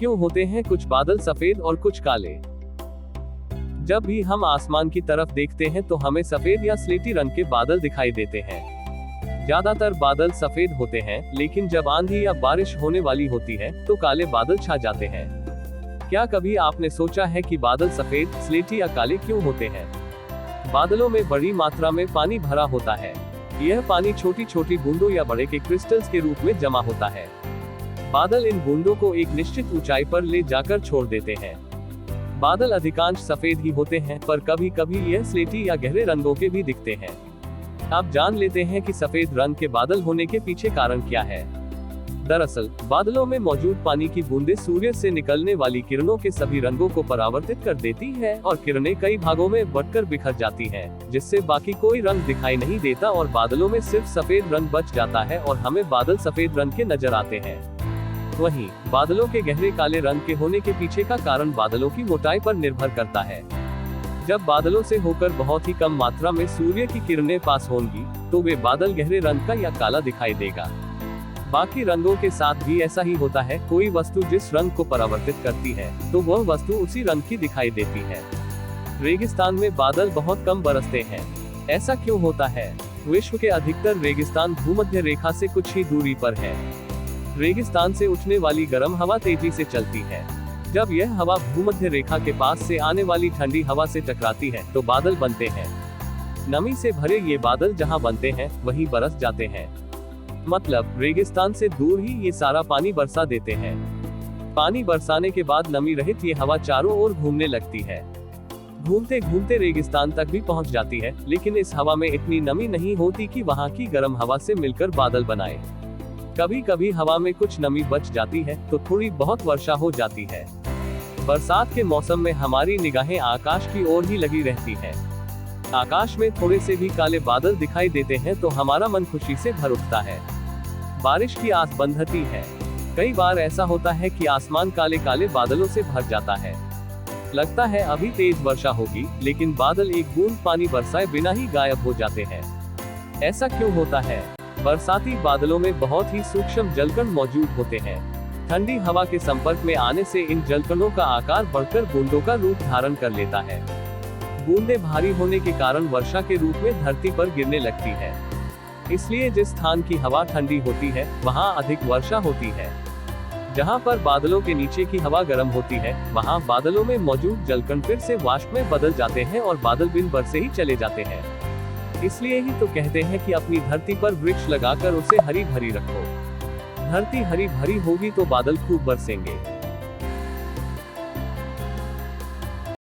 क्यों होते हैं कुछ बादल सफेद और कुछ काले? जब भी हम आसमान की तरफ देखते हैं तो हमें सफेद या स्लेटी रंग के बादल दिखाई देते हैं। ज्यादातर बादल सफेद होते हैं, लेकिन जब आंधी या बारिश होने वाली होती है तो काले बादल छा जाते हैं। क्या कभी आपने सोचा है कि बादल सफेद, स्लेटी या काले क्यों होते हैं? बादलों में बड़ी मात्रा में पानी भरा होता है। यह पानी छोटी छोटी बूंदों या बड़े के क्रिस्टल्स के रूप में जमा होता है। बादल इन बूंदों को एक निश्चित ऊंचाई पर ले जाकर छोड़ देते हैं। बादल अधिकांश सफेद ही होते हैं, पर कभी कभी यह स्लेटी या गहरे रंगों के भी दिखते हैं। अब जान लेते हैं कि सफेद रंग के बादल होने के पीछे कारण क्या है। दरअसल बादलों में मौजूद पानी की बूंदें सूर्य से निकलने वाली किरणों के सभी रंगों को परावर्तित कर देती है और किरणें कई भागों में बंटकर बिखर जाती हैं, जिससे बाकी कोई रंग दिखाई नहीं देता और बादलों में सिर्फ सफेद रंग बच जाता है और हमें बादल सफेद रंग के नजर आते हैं। वहीं बादलों के गहरे काले रंग के होने के पीछे का कारण बादलों की मोटाई पर निर्भर करता है। जब बादलों से होकर बहुत ही कम मात्रा में सूर्य की किरणें पास होंगी तो वे बादल गहरे रंग का या काला दिखाई देगा। बाकी रंगों के साथ भी ऐसा ही होता है। कोई वस्तु जिस रंग को परावर्तित करती है तो वह वस्तु उसी रंग की दिखाई देती है। रेगिस्तान में बादल बहुत कम बरसते हैं। ऐसा क्यों होता है? विश्व के अधिकतर रेगिस्तान भूमध्य रेखा से कुछ ही दूरी पर है। रेगिस्तान से उठने वाली गर्म हवा तेजी से चलती है। जब यह हवा भूमध्य रेखा के पास से आने वाली ठंडी हवा से टकराती है तो बादल बनते हैं। नमी से भरे ये बादल जहां बनते हैं वहीं बरस जाते हैं। मतलब रेगिस्तान से दूर ही ये सारा पानी बरसा देते हैं। पानी बरसाने के बाद नमी रहित ये हवा चारों ओर घूमने लगती है। घूमते घूमते रेगिस्तान तक भी पहुंच जाती है, लेकिन इस हवा में इतनी नमी नहीं होती कि वहां की गर्म हवा से मिलकर बादल बनाए। कभी कभी हवा में कुछ नमी बच जाती है तो थोड़ी बहुत वर्षा हो जाती है। बरसात के मौसम में हमारी निगाहें आकाश की ओर ही लगी रहती हैं। आकाश में थोड़े से भी काले बादल दिखाई देते हैं तो हमारा मन खुशी से भर उठता है। बारिश की आस बंधती है। कई बार ऐसा होता है कि आसमान काले काले बादलों से भर जाता है। लगता है अभी तेज वर्षा होगी, लेकिन बादल एक बूंद पानी बरसाए बिना ही गायब हो जाते हैं। ऐसा क्यों होता है? बरसाती बादलों में बहुत ही सूक्ष्म जलकण मौजूद होते हैं। ठंडी हवा के संपर्क में आने से इन जलकणों का आकार बढ़कर बूंदों का रूप धारण कर लेता है। बूंदें भारी होने के कारण वर्षा के रूप में धरती पर गिरने लगती है। इसलिए जिस स्थान की हवा ठंडी होती है वहां अधिक वर्षा होती है। जहां पर बादलों के नीचे की हवा गर्म होती है वहां बादलों में मौजूद जलकण फिर से वाष्प में बदल जाते हैं और बादल बिन बरसे ही चले जाते हैं। इसलिए ही तो कहते हैं कि अपनी धरती पर वृक्ष लगाकर उसे हरी भरी रखो। धरती हरी भरी होगी तो बादल खूब बरसेंगे।